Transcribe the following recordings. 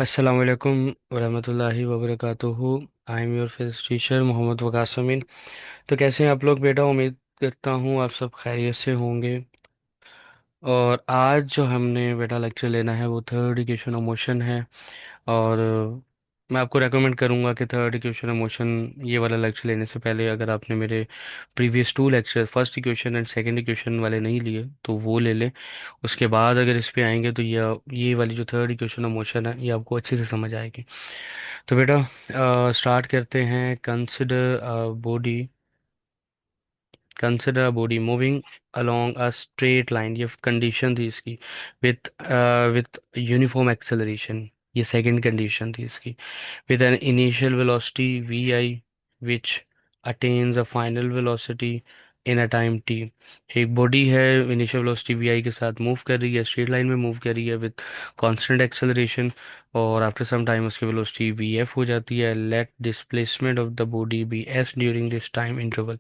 अस्सलाम वालेकुम वरहमतुल्लाहि वबरकातुहू। I am your physics teacher Mohammad Waqas Amin. तो कैसे हैं आप लोग बेटा? उम्मीद करता हूँ आप सब खैरियत से होंगे। और आज जो हमने बेटा लेक्चर लेना है वो थर्ड इक्वेशन ऑफ मोशन है। और मैं आपको रेकमेंड करूँगा कि थर्ड इक्वेशन ऑफ मोशन ये वाला लेक्चर लेने से पहले अगर आपने मेरे previous two lecture first equation and second equation वाले नहीं लिए तो वो ले लें। उसके बाद अगर इस पे आएंगे तो ये वाली जो थर्ड इक्वेशन ऑफ मोशन है ये आपको अच्छे से समझ आएगी। तो बेटा स्टार्ट करते हैं। Consider a body moving along a straight line, ये कंडीशन थी इसकी। विथ विथ यूनिफॉर्म एक्सेलरेशन, ये सेकंड कंडीशन थी इसकी। With an initial velocity V I which attains a final velocity in a time T. एक body है, initial velocity V I के साथ मूव कर रही है, स्ट्रेट लाइन में मूव कर रही है विद कांस्टेंट एक्सेलरेशन। और आफ्टर सम टाइम उसकी वेलोसिटी वी एफ हो जाती है। Let displacement of the body be S during this time interval.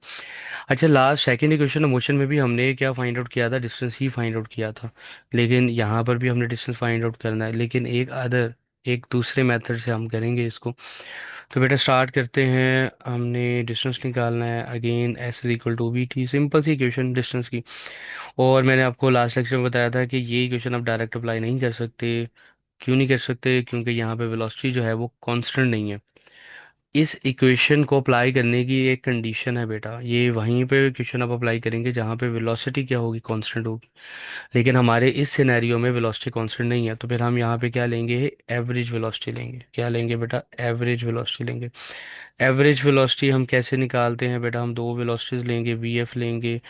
अच्छा, लास्ट सेकंड इक्वेशन मोशन में भी हमने क्या फाइंड आउट किया था? डिस्टेंस ही फाइंड आउट किया था। लेकिन यहाँ पर भी हमने डिस्टेंस फाइंड आउट करना है, लेकिन एक दूसरे मेथड से हम करेंगे इसको। तो बेटा स्टार्ट करते हैं। हमने डिस्टेंस निकालना है। Again S is equal to V T, simple सी इक्वेशन डिस्टेंस की। और मैंने आपको लास्ट लेक्चर में बताया था कि ये इक्वेशन आप डायरेक्ट अप्लाई नहीं कर सकते। क्यों नहीं कर सकते? क्योंकि यहाँ पे वेलोसिटी जो है वो कांस्टेंट नहीं है। इस इक्वेशन को अप्लाई करने की एक कंडीशन है बेटा, ये वहीं पे इक्वेशन आप अप्लाई करेंगे जहाँ पे वेलोसिटी क्या होगी? कांस्टेंट होगी। लेकिन हमारे इस सिनेरियो में वेलोसिटी कांस्टेंट नहीं है, तो फिर हम यहाँ पे क्या लेंगे? एवरेज वेलोसिटी लेंगे। क्या लेंगे बेटा? एवरेज वेलोसिटी लेंगे। एवरेज वेलोसिटी हम कैसे निकालते हैं बेटा? हम दो वेलोसिटीज लेंगे, वी एफ लेंगे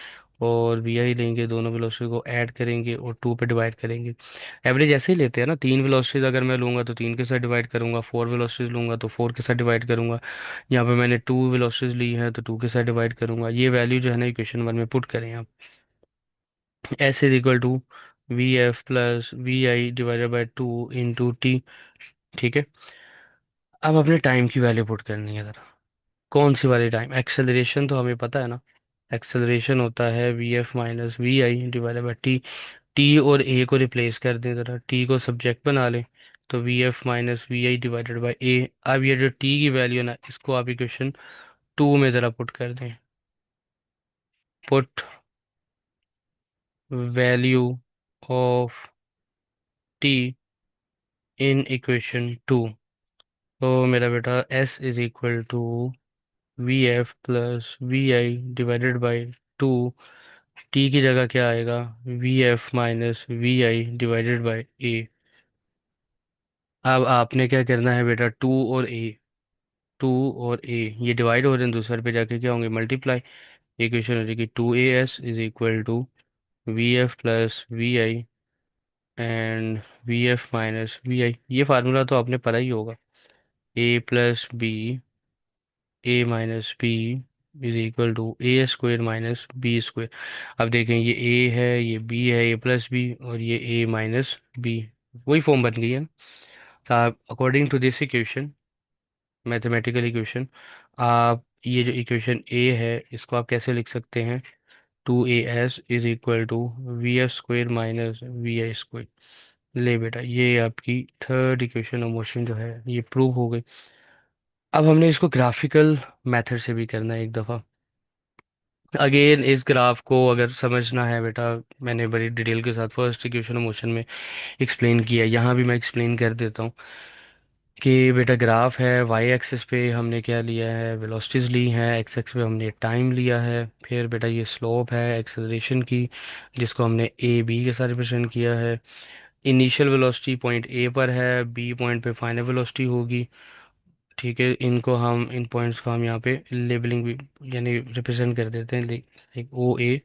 और वी आई लेंगे। दोनों वेलोसिटी को ऐड करेंगे और टू पे डिवाइड करेंगे। एवरेज ऐसे ही लेते हैं ना, तीन वेलोसिटीज अगर मैं लूंगा तो तीन के साथ डिवाइड करूंगा, फोर वेलोसिटीज लूंगा तो फोर के साथ डिवाइड करूंगा। यहाँ पे मैंने टू वेलोसिटीज ली है तो टू के साथ डिवाइड करूंगा। ये वैल्यू जो है ना इक्वेशन वन में पुट करें आप। S is equal to V F plus V I divided by two into T. ठीक है। अब अपने टाइम की वैल्यू पुट करनी है जरा। कौन सी वाली टाइम? एक्सेलरेशन तो हमें पता है ना। एक्सेलरेशन होता है V F minus V I divided by T. T और ए को रिप्लेस कर दें जरा, टी को सब्जेक्ट बना लें। तो V F minus V I divided by A. अब ये जो टी की वैल्यू है ना इसको आप इक्वेशन टू में ज़रा पुट कर दें। Put value of T in equation two. तो मेरा बेटा S is equal to V F plus V I divided by two. T की जगह क्या आएगा? V F minus V I divided by A. अब आपने क्या करना है बेटा? टू और ए ये डिवाइड हो रहे हैं, दूसरे पे जाके क्या होंगे? मल्टीप्लाई। इक्वेशन हो जाएगी two A S is equal to V F plus V I and V F minus V I. ये फार्मूला तो आपने पढ़ा ही होगा। A plus B, A minus B is equal to A square minus B square. अब देखें, ये ए है, ये बी है, ए प्लस बी और ये ए माइनस बी, वही फॉर्म बन गई है ना। तो आप according to this equation, mathematical equation, आप ये जो इक्वेशन ए है इसको आप कैसे लिख सकते हैं? Two A S is equal to V S square minus V I square. ले बेटा, ये आपकी थर्ड इक्वेशन ऑफ मोशन जो है ये प्रूव हो गई। अब हमने इसको ग्राफिकल मेथड से भी करना है एक दफ़ा। अगेन इस ग्राफ को अगर समझना है बेटा, मैंने बड़ी डिटेल के साथ फर्स्ट इक्वेशन ऑफ मोशन में एक्सप्लेन किया है, यहाँ भी मैं एक्सप्लेन कर देता हूँ कि बेटा ग्राफ है। वाई एक्सिस पे हमने क्या लिया है? वेलोसिटीज ली हैं। एक्स एक्स पे हमने टाइम लिया है। फिर बेटा ये स्लोप है एक्सेलरेशन की, जिसको हमने ए बी के साथ रिप्रेजेंट किया है। इनिशियल वेलोसिटी पॉइंट ए पर है, बी पॉइंट पे फाइनल वेलोसिटी होगी। ठीक है, इन पॉइंट्स को हम यहाँ पे लेबलिंग भी यानी रिप्रेजेंट कर देते हैं, लाइक ओ ए।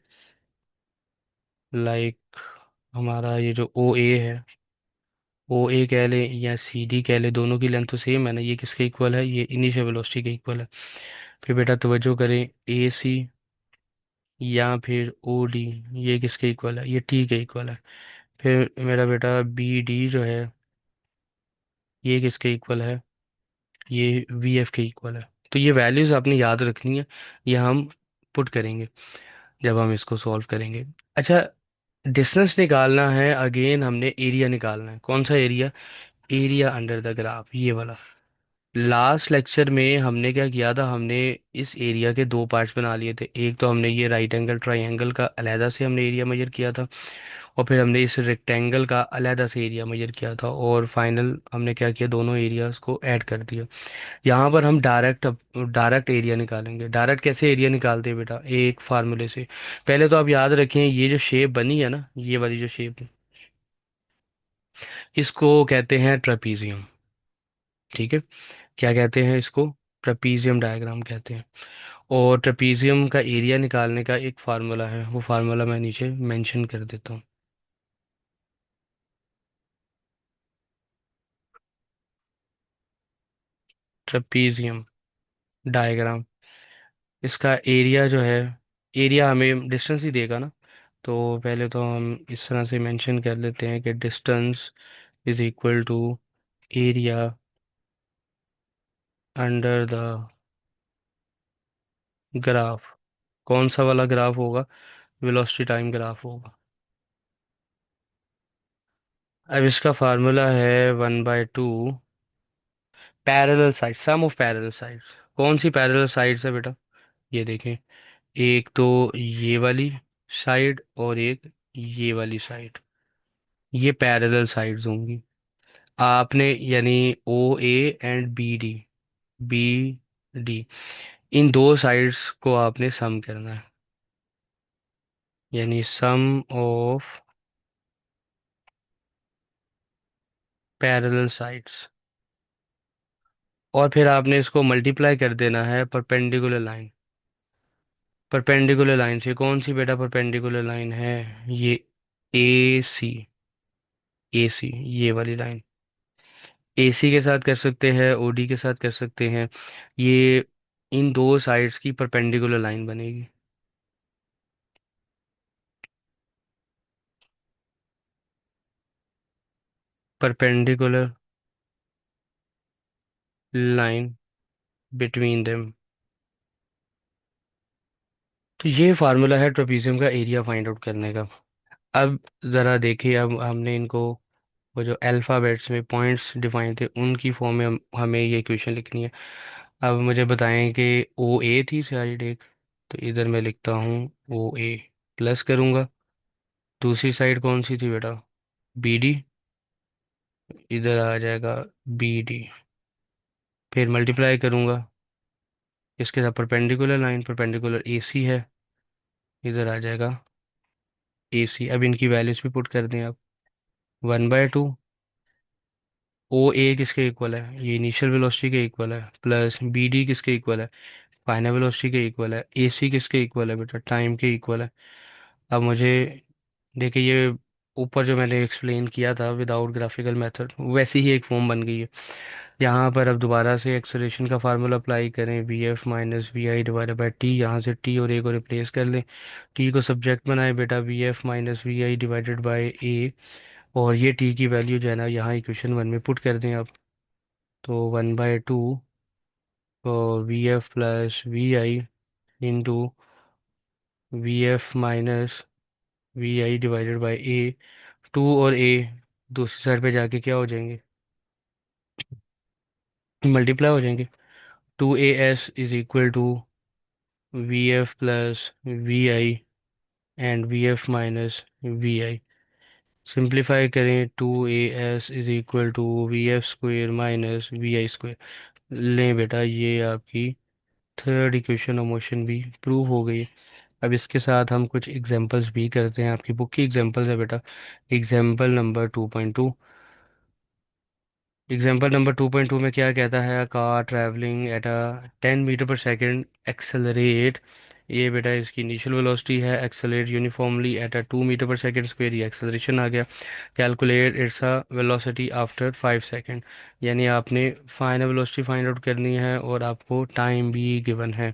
लाइक हमारा ये जो ओ ए है, ओ ए कह ले या सी डी कह ले, दोनों की लेंथ तो सेम है ना। ये किसके इक्वल है? ये इनिशियल वेलोसिटी के इक्वल है। फिर बेटा तवज्जो करें, ए सी या फिर ओ डी, ये किसके इक्वल है? ये टी के इक्वल है। फिर मेरा बेटा बी डी जो है ये किसके इक्वल है? ये वी एफ के इक्वल है। तो ये वैल्यूज आपने याद रखनी है, ये हम पुट करेंगे जब हम इसको सॉल्व करेंगे। अच्छा, डिस्टेंस निकालना है। अगेन हमने एरिया निकालना है। कौन सा area? Area under the graph, ये वाला। लास्ट लेक्चर में हमने क्या किया था, हमने इस एरिया के दो पार्ट्स बना लिए थे। एक तो हमने ये राइट एंगल ट्राइंगल का अलहदा से हमने एरिया मेजर किया था, और फिर हमने इस रेक्टेंगल का अलहदा से एरिया मेजर किया था, और फाइनल हमने क्या किया, दोनों एरियाज को ऐड कर दिया। यहाँ पर हम डायरेक्ट एरिया निकालेंगे। डायरेक्ट कैसे एरिया निकालते हैं बेटा, एक फार्मूले से। पहले तो आप याद रखें, ये जो शेप बनी है ना, ये वाली जो शेप, इसको कहते हैं ट्रेपीजियम। ठीक है, क्या कहते हैं इसको, ट्रेपीजियम डायग्राम कहते हैं। और ट्रेपीजियम का एरिया निकालने का एक फार्मूला है, वो फार्मूला मैं नीचे मेंशन कर देता हूँ। ट्रेपीजियम डायग्राम, इसका एरिया जो है, एरिया हमें डिस्टेंस ही देगा ना, तो पहले तो हम इस तरह से मेंशन कर लेते हैं कि distance is equal to area under the graph. कौन सा वाला ग्राफ होगा, वेलोसिटी टाइम ग्राफ होगा। अब इसका फार्मूला है 1/2 parallel side, sum of parallel side. कौन सी पैरेलल साइड्स है बेटा, ये देखें, एक तो ये वाली साइड और एक ये वाली साइड, ये पैरेलल साइड्स होंगी। आपने यानी O A and B D, B D, इन दो साइड्स को आपने सम करना है, यानी सम ऑफ पैरेलल साइड्स। और फिर आपने इसको मल्टीप्लाई कर देना है परपेंडिकुलर लाइन, परपेंडिकुलर लाइन से। कौन सी बेटा परपेंडिकुलर लाइन है, ये ए सी, ए सी, ये वाली लाइन। ए सी के साथ कर सकते हैं, ओ डी के साथ कर सकते हैं, ये इन दो साइड्स की परपेंडिकुलर लाइन बनेगी। Perpendicular line between them. तो ये फार्मूला है ट्रेपीजियम का एरिया फाइंड आउट करने का। अब ज़रा देखिए, अब हमने इनको, वो जो अल्फ़ाबेट्स में पॉइंट्स डिफाइन थे उनकी फॉर्म में हमें ये इक्वेशन लिखनी है। अब मुझे बताएं कि ओ ए थी साइड एक, तो इधर मैं लिखता हूँ ओ ए, प्लस करूँगा। दूसरी साइड कौन सी थी बेटा, बी डी, इधर आ जाएगा बी डी। फिर मल्टीप्लाई करूँगा, इसके साथ परपेंडिकुलर लाइन, परपेंडिकुलर ए सी है, इधर आ जाएगा ए सी। अब इनकी वैल्यूज भी पुट कर दें आप। 1/2 ओ ए किसके इक्वल है, ये इनिशियल वेलोसिटी के इक्वल है, प्लस बी डी किसके इक्वल है, फाइनल वेलोसिटी के इक्वल है, ए सी किसके इक्वल है बेटा, टाइम के इक्वल है। अब मुझे देखिए, ये ऊपर जो मैंने एक्सप्लेन किया था विदाउट ग्राफिकल मेथड, वैसी ही एक फॉर्म बन गई है। यहाँ पर अब दोबारा से एक्सेलरेशन का फार्मूला अप्लाई करें, V F minus V I divided by T. यहाँ से टी और ए को रिप्लेस कर लें, टी को सब्जेक्ट बनाए बेटा, V F minus V I divided by A, और ये टी की वैल्यू जो है ना, यहाँ इक्वेशन वन में पुट कर दें आप। तो 1/2 V F plus V I into V F minus V I divided by A. Two और ए दूसरी साइड पे जाके क्या हो जाएंगे, मल्टीप्लाई हो जाएंगे। Two A S is equal to V F plus V I and V F minus V I. Simplify करें, two A S is equal to V F square minus V I square. लें बेटा, ये आपकी third equation of motion भी prove हो गई है। अब इसके साथ हम कुछ एग्जांपल्स भी करते हैं, आपकी बुक की एग्जांपल्स है बेटा। एग्जांपल नंबर 2.2, एग्जाम्पल नंबर 2.2 में क्या कहता है, car travelling at a 10 metre पर सेकेंड एक्सेलरेट। ये बेटा इसकी इनिशियल वेलोसिटी है, accelerate uniformly at a 2 metre पर सेकेंड स्क्वेयर, ये एक्सेलरेशन आ गया। Calculate its a velocity after 5 second, यानी आपने फाइनल वेलोसिटी फाइंड आउट करनी है और आपको टाइम भी गिवन है।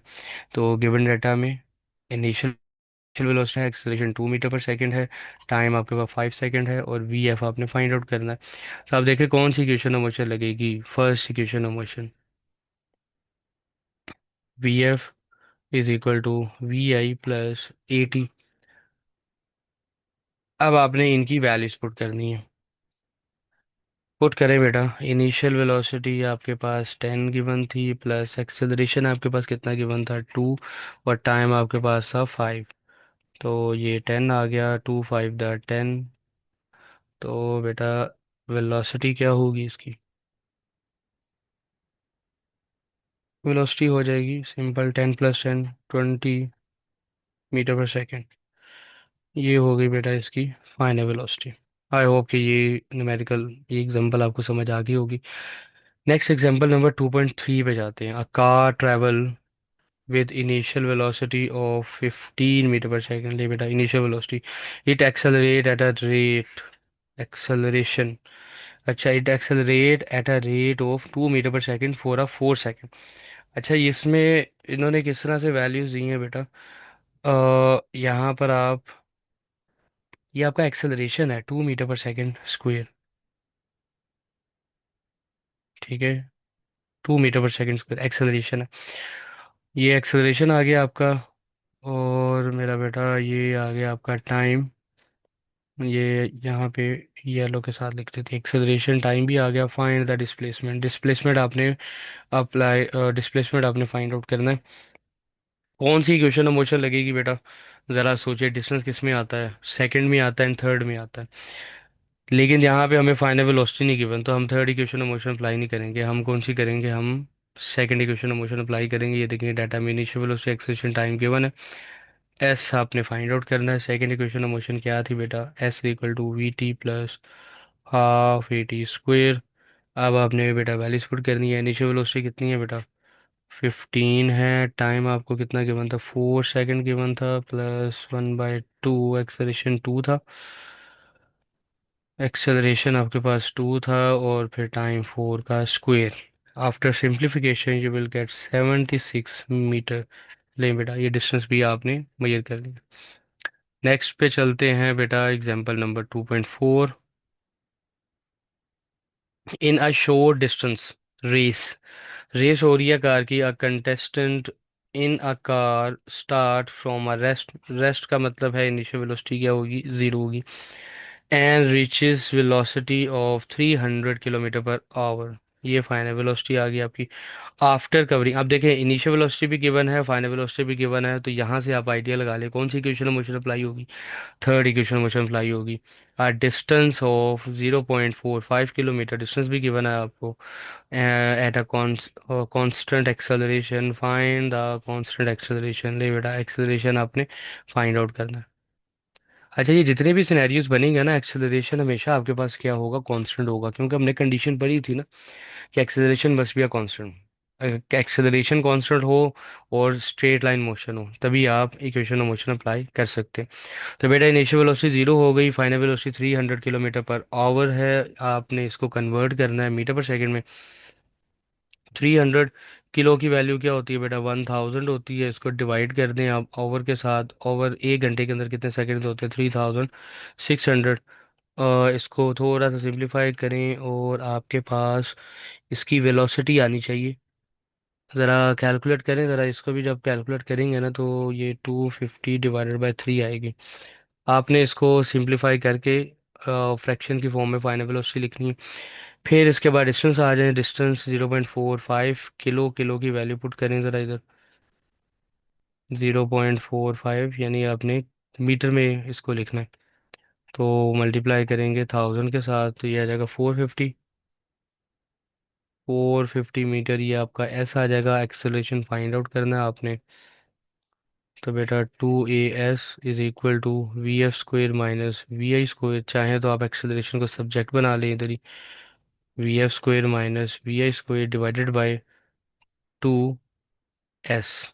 तो गिवन डाटा में इनिशियल वेलोसिटी है, एक्सेलरेशन 2 मीटर पर सेकेंड है, टाइम आपके पास 5 सेकेंड है, और वी एफ आपने फाइंड आउट करना है। तो आप देखें कौन सी इक्वेशन ऑफ मोशन लगेगी, first equation of motion, V F is equal to V I plus A T. अब आपने इनकी वैल्यूज पुट करनी है। पुट करें बेटा। इनिशियल वेलोसिटी आपके पास 10 गिवन थी, प्लस एक्सेलरेशन आपके पास कितना गिवन था, 2, और टाइम आपके पास था 5। तो ये 10 आ गया, 2 5 10। तो बेटा वेलोसिटी क्या होगी इसकी? वेलोसिटी हो जाएगी सिंपल, 10 + 10 20 मीटर पर सेकेंड। ये हो गई बेटा इसकी फाइनल वेलोसिटी। आई होप कि ये न्यूमेरिकल, ये एग्जांपल आपको समझ आ गई होगी। नेक्स्ट एग्जांपल नंबर 2.3 पे जाते हैं। A car travel with initial velocity of 15 meter per second, ले बेटा initial velocity, it accelerate at a rate, acceleration, अच्छा, it accelerate at a rate of 2 meter per second for a 4 second। अच्छा, इसमें इन्होंने किस तरह से वैल्यूज दी हैं बेटा? यहाँ पर आप, ये आपका एक्सेलरेशन है 2 मीटर पर सेकेंड स्क्वायर, ठीक है, 2 मीटर पर सेकेंड स्क्वायर एक्सेलरेशन है। ये एक्सेलरेशन आ गया आपका, और मेरा बेटा ये आ गया आपका टाइम। ये यहाँ पे येलो के साथ लिख रहे थे, एक्सेलरेशन टाइम भी आ गया। फाइंड द डिस्प्लेसमेंट, डिस्प्लेसमेंट आपने अप्लाई, डिस्प्लेसमेंट आपने फाइंड आउट करना है। कौन सी इक्वेशन ऑफ मोशन लगेगी बेटा? ज़रा सोचिए, डिस्टेंस किस में आता है, सेकंड में आता है, थर्ड में आता है। लेकिन यहाँ पे हमें फाइनल वेलोसिटी नहीं गिवन, तो हम third equation of motion apply नहीं करेंगे। हम कौन सी करेंगे? हम second equation of motion apply करेंगे। ये देखिए, डाटा में initial velocity, acceleration, time given है। एस आपने फाइंड आउट करना है। सेकंड इक्वेशन ऑफ मोशन क्या थी बेटा? S equal to V T plus half A T square. अब आपने बेटा वैल्यूज पुट करनी है। इनिशियल वेलोसिटी कितनी है बेटा? 15 है। टाइम आपको कितना गिवन था? 4 सेकंड गिवन था, प्लस 1/2, एक्सेलरेशन 2 था। एक्सेलरेशन आपके पास 2 था, और फिर टाइम 4 का square. After simplification you will get 76 metre. ले बेटा, ये डिस्टेंस भी आपने मेजर कर लिया। नेक्स्ट पे चलते हैं बेटा, example number 2.4। In a short distance race, race हो रही है कार की। A contestant in a car start from a rest, rest का मतलब है इनिशियल वेलोसिटी क्या होगी? 0 होगी। And reaches velocity of 300 kilometre पर आवर। ये फाइनल वेलोसिटी आ गई आपकी आफ्टर कवरिंग। अब देखें, इनिशियल वेलोसिटी भी गिवन है, फाइनल वेलोसिटी भी गिवन है, तो यहाँ से आप आइडिया लगा ले कौन सी इक्वेशन ऑफ मोशन अप्लाई होगी। Third equation of motion apply होगी। डिस्टेंस ऑफ 0.45 किलोमीटर, डिस्टेंस भी गिवन है आपको। At a constant acceleration, find the constant acceleration. ले बेटा, एक्सेलरेशन आपने फाइंड आउट करना है। अच्छा, ये जितने भी सिनेरियोज बनेंगे ना, एक्सेलरेशन हमेशा आपके पास क्या होगा? कांस्टेंट होगा, क्योंकि हमने कंडीशन पढ़ी थी ना कि acceleration must be a constant. Acceleration constant हो और स्ट्रेट लाइन मोशन हो, तभी आप इक्वेशन ऑफ मोशन अप्लाई कर सकते हैं। तो बेटा इनिशियल वेलोसिटी 0 हो गई, फाइनल वेलोसिटी 300 किलोमीटर पर आवर है। आपने इसको कन्वर्ट करना है मीटर पर सेकंड में। 300 किलो की वैल्यू क्या होती है बेटा? 1000 होती है। इसको डिवाइड कर दें आप ओवर के साथ। ओवर 1 घंटे के अंदर कितने सेकंड होते हैं? 3600। इसको थोड़ा सा सिंप्लीफाई करें, और आपके पास इसकी वेलोसिटी आनी चाहिए। ज़रा कैलकुलेट करें ज़रा इसको भी, जब कैलकुलेट करेंगे ना तो ये 250/3 आएगी। आपने इसको सिंप्लीफाई करके फ्रैक्शन की फॉर्म में फाइनल वेलोसिटी लिखनी है। फिर इसके बाद डिस्टेंस आ जाए, डिस्टेंस 0.45 किलो, किलो की वैल्यू पुट करें ज़रा इधर। 0.45 यानी आपने मीटर में इसको लिखना है। तो मल्टीप्लाई करेंगे 1000 के साथ, तो ये आ जाएगा 450। 450 मीटर, ये आपका एस आ जाएगा। एक्सेलरेशन फाइंड आउट करना है आपने। तो बेटा 2as = vf² - vi²। चाहे तो आप एक्सेलरेशन को सब्जेक्ट बना लें इधर ही, vf² - vi² divided by 2s।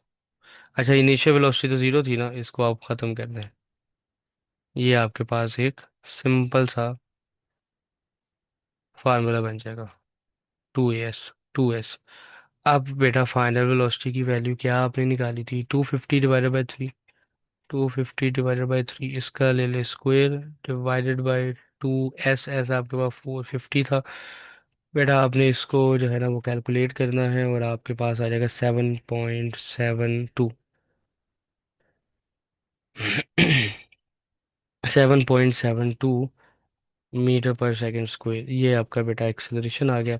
अच्छा, इनिशियल वेलोसिटी तो 0 थी ना, इसको आप ख़त्म कर दें। ये आपके पास एक सिंपल सा फार्मूला बन जाएगा, 2s। अब बेटा फाइनल वेलोसिटी की वैल्यू क्या आपने निकाली थी? 250/3। 250/3, इसका ले ले स्क्वायर, डिवाइडेड बाय 2s। आपके पास 450 था। बेटा आपने इसको जो है ना वो कैलकुलेट करना है, और आपके पास आ जाएगा 7.72। 7.72 मीटर पर सेकंड स्क्वायर, ये आपका बेटा एक्सेलरेशन आ गया।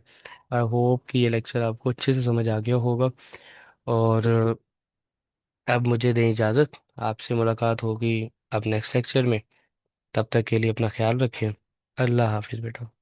आई होप कि ये लेक्चर आपको अच्छे से समझ आ गया होगा। और अब मुझे दें इजाज़त, आपसे मुलाकात होगी अब नेक्स्ट लेक्चर में। तब तक के लिए अपना ख्याल रखें। अल्लाह हाफिज़ बेटा।